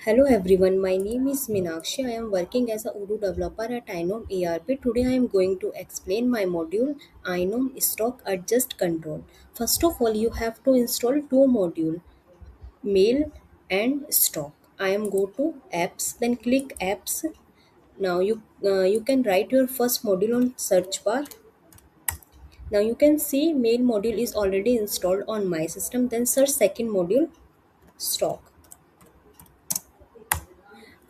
Hello everyone, my name is Minakshi. I am working as a Odoo developer at Inom ERP. Today I am going to explain my module Inom Stock Adjust Control. First of all, you have to install two modules, Mail and Stock. I am go to Apps, then click Apps. Now you can write your first module on search bar. Now you can see Mail module is already installed on my system. Then search second module Stock.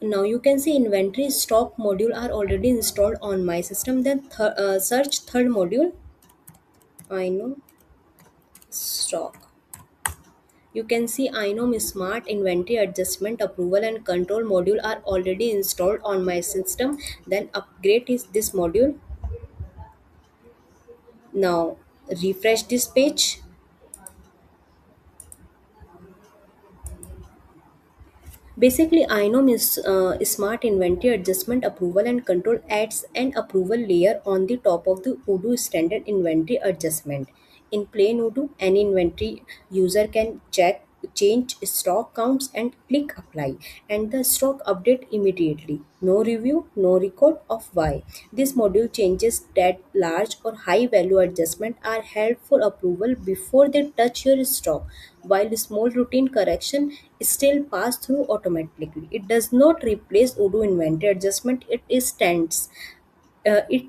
Now you can see inventory stock module are already installed on my system. Then search third module. I know stock. You can see inom smart inventory adjustment approval and control module are already installed on my system. Then upgrade is this module. Now refresh this page. Basically, inom is smart inventory adjustment approval and control adds an approval layer on the top of the Odoo standard inventory adjustment. In plain Odoo, any inventory user can check, change stock counts and click apply, and the stock update immediately. No review, no record of why. This module changes that large or high value adjustment are held for approval before they touch your stock, while small routine correction still pass through automatically. It does not replace Odoo inventory adjustment. It is stands. It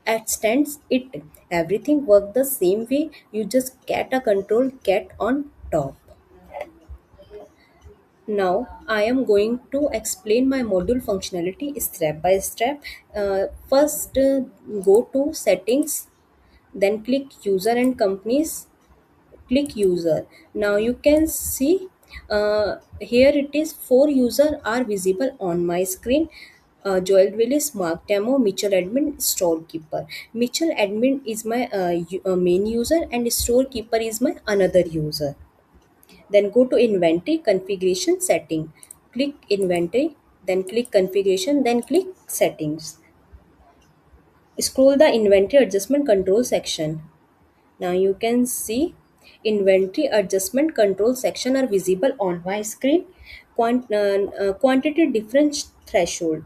extends it. Everything work the same way. You just get a control get on top. Now I am going to explain my module functionality step by step. First, go to settings, then click user and companies, click user. Now you can see here it is four user are visible on my screen. Joel Willis, Mark Demo, Mitchell Admin, Storekeeper. Mitchell Admin is my main user and Storekeeper is my another user. Then go to inventory configuration setting. Click inventory, then click configuration, then click settings. Scroll the inventory adjustment control section. Now you can see inventory adjustment control section are visible on my screen. Quantity difference threshold.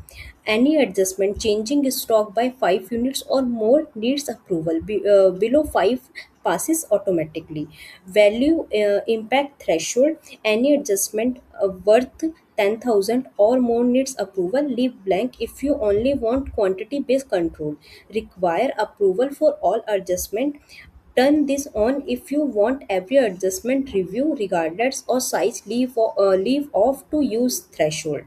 Any adjustment changing stock by 5 units or more needs approval. Below 5 passes automatically. Value impact threshold. Any adjustment worth 10,000 or more needs approval. Leave blank if you only want quantity based control. Require approval for all adjustment. Turn this on if you want every adjustment review regardless of size. Leave off to use threshold.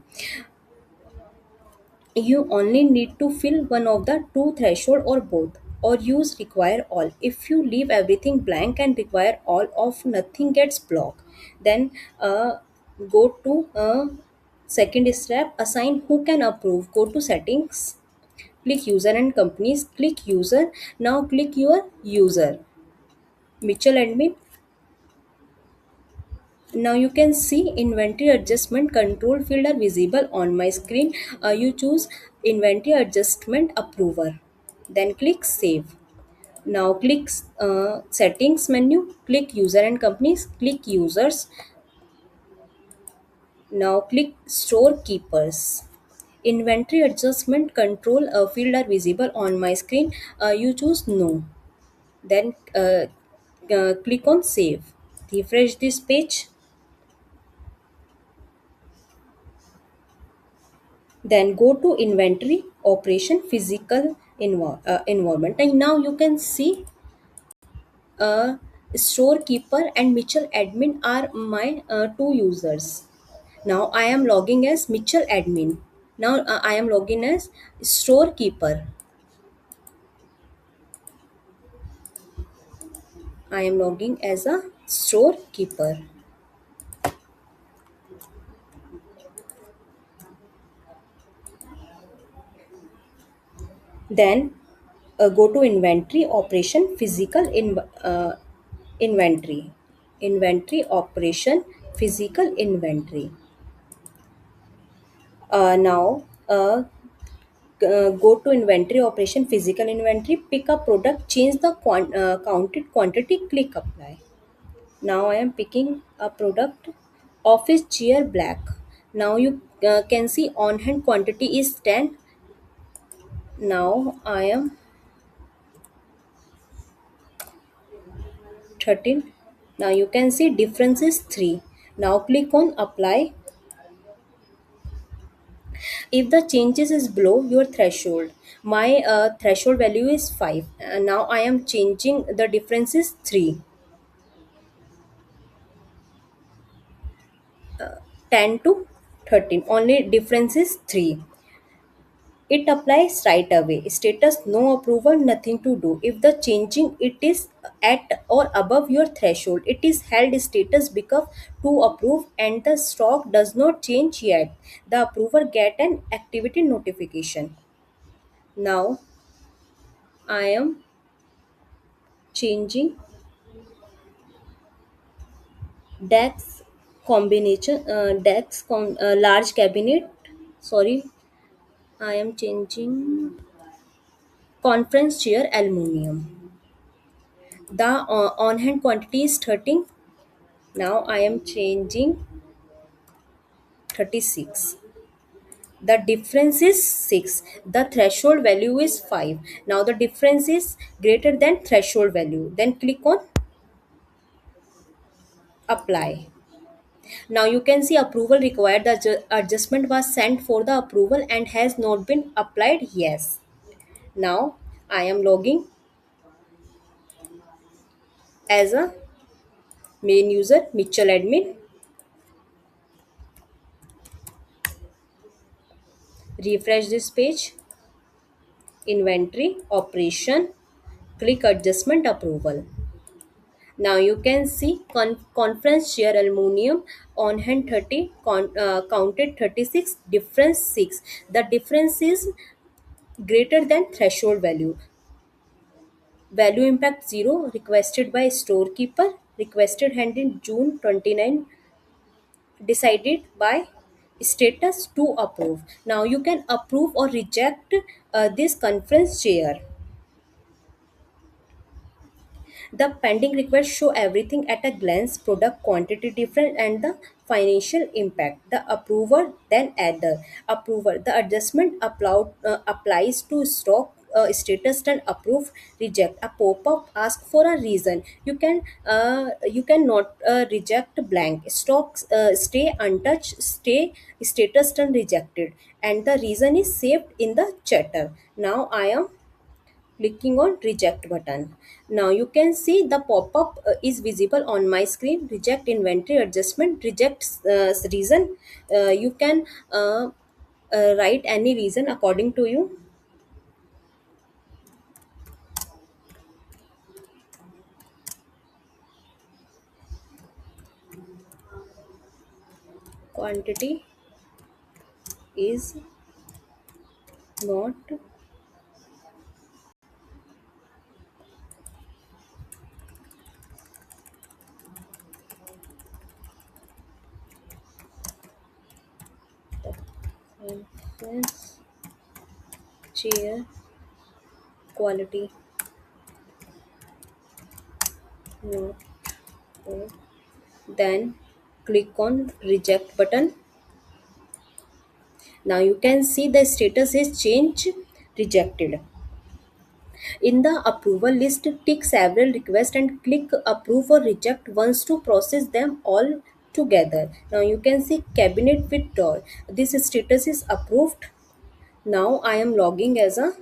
You only need to fill one of the two threshold or both, or use require all. If you leave everything blank and require all of nothing gets blocked. Then go to second step, assign who can approve. Go to settings, click user and companies, click user. Now click your user, Mitchell admin. Now you can see inventory adjustment control field are visible on my screen. You choose inventory adjustment approver, then click save. Now click settings menu, click user and companies, click users. Now click storekeepers. Inventory adjustment control field are visible on my screen. You choose no, then click on save. Refresh this page. Then go to inventory operation physical environment, and now you can see storekeeper and Mitchell admin are my two users. Now I am logging as Mitchell admin. Now I am logging as storekeeper. I am logging as a storekeeper. Then go to inventory operation physical inventory. Inventory operation physical inventory. Now go to inventory operation physical inventory, pick a product, change the counted quantity, click apply. Now I am picking a product, office chair black. Now you can see on hand quantity is 10. Now I am 13. Now you can see difference is 3. Now click on apply. If the changes is below your threshold, my threshold value is 5. Now I am changing the difference is 3. 10 to 13. Only difference is 3. It applies right away. Status no approval, nothing to do. If the changing it is at or above your threshold, it is held status become to approve and the stock does not change yet. The approver get an activity notification. Now I am changing DAX combination, large cabinet. Sorry, I am changing conference chair aluminum. The on hand quantity is 13. Now I am changing 36. The difference is 6. The threshold value is 5. Now the difference is greater than threshold value. Then click on apply. Now you can see approval required. The adjustment was sent for the approval and has not been applied. Yes. Now I am logging as a main user Mitchell admin. Refresh this page. Inventory operation. Click adjustment approval. Now you can see conference share aluminum on hand 30, counted 36, difference 6. The difference is greater than threshold value. Value impact 0 requested by storekeeper, requested hand in June 29, decided by status to approve. Now you can approve or reject this conference share. The pending request show everything at a glance, product quantity difference and the financial impact. The approver then adder. Approver. The adjustment applies to stock status and approve reject. A pop-up ask for a reason. You cannot reject blank. Stocks stay untouched, stay status and rejected. And the reason is saved in the chatter. Now I am clicking on reject button. Now you can see the pop-up is visible on my screen. Reject inventory adjustment, reject reason. You can write any reason according to you. Quantity is not conference chair quality, not good. Then click on reject button. Now you can see the status is change rejected. In the approval list, tick several requests and click approve or reject once to process them all together. Now you can see cabinet withdrawal. This status is approved. Now I am logging as a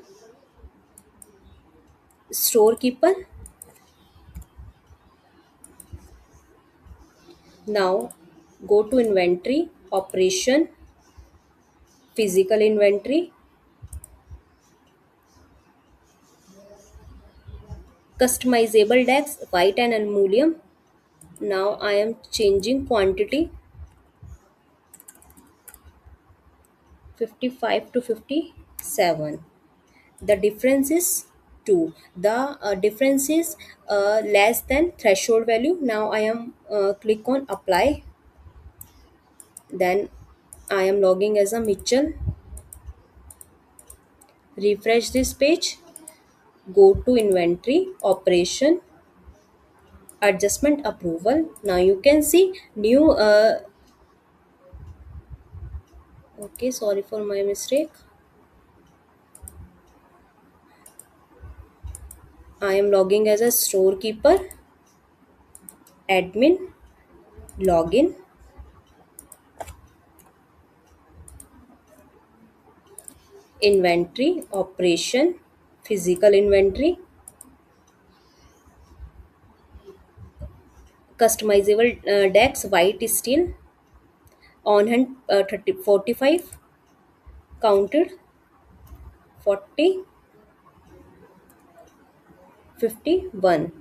storekeeper. Now go to inventory, operation, physical inventory, customizable decks, white and aluminum. Now I am changing quantity 55 to 57. The difference is 2. The difference is less than threshold value. Now I am click on apply. Then I am logging as a Mitchell. Refresh this page. Go to inventory operation, adjustment approval. Now you can see new Okay, sorry for my mistake. I am logging as a storekeeper, admin, login, inventory, operation, physical inventory, customizable decks, white steel, on hand 30, 45, counted 40, 51.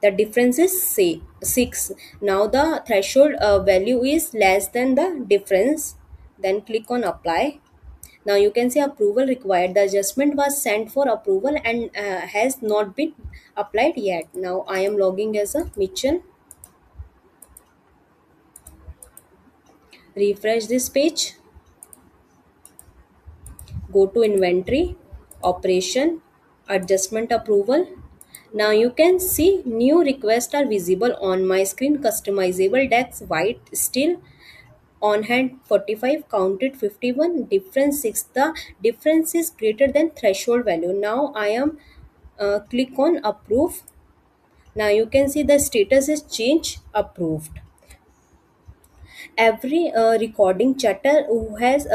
The difference is say 6. Now the threshold value is less than the difference. Then click on apply. Now you can see approval required. The adjustment was sent for approval and has not been applied yet. Now I am logging as a Mitchell. Refresh this page. Go to inventory, operation, adjustment approval. Now you can see new requests are visible on my screen. Customizable decks, white steel, on hand 45, counted 51, difference 6. The difference is greater than threshold value. Now I am click on approve. Now you can see the status is change approved. Every recording chatter who has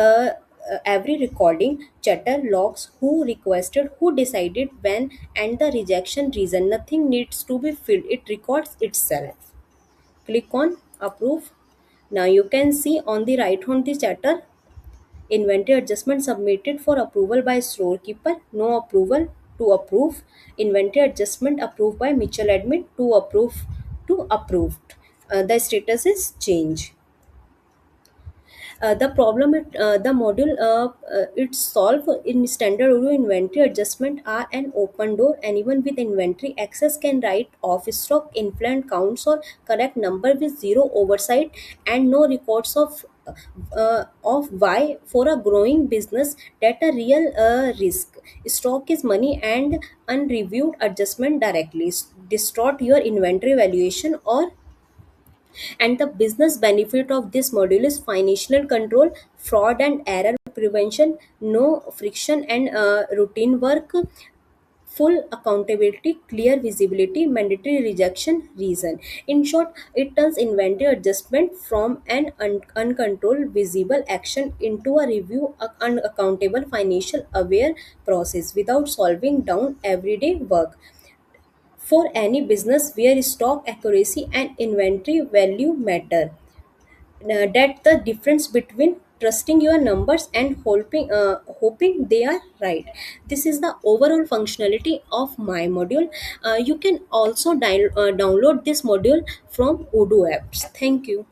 every recording chatter logs who requested, who decided when, and the rejection reason. Nothing needs to be filled, it records itself. Click on approve. Now you can see on the right on the chatter, inventory adjustment submitted for approval by storekeeper, no approval, to approve. Inventory adjustment approved by Mitchell admin, to approve, to approved. The status is change. The problem the module it's solved in standard Odoo. Inventory adjustment are an open door. Anyone with inventory access can write off stock, inflate counts, or correct number with zero oversight and no records of why. For a growing business that a real risk. Stock is money, and unreviewed adjustment directly distort your inventory valuation or. And the business benefit of this module is financial control, fraud and error prevention, no friction and routine work, full accountability, clear visibility, mandatory rejection reason. In short, it turns inventory adjustment from an uncontrolled visible action into a review unaccountable financial aware process without solving down everyday work. For any business where stock accuracy and inventory value matter, that the difference between trusting your numbers and hoping they are right. This is the overall functionality of my module. You can also download this module from Odoo apps. Thank you.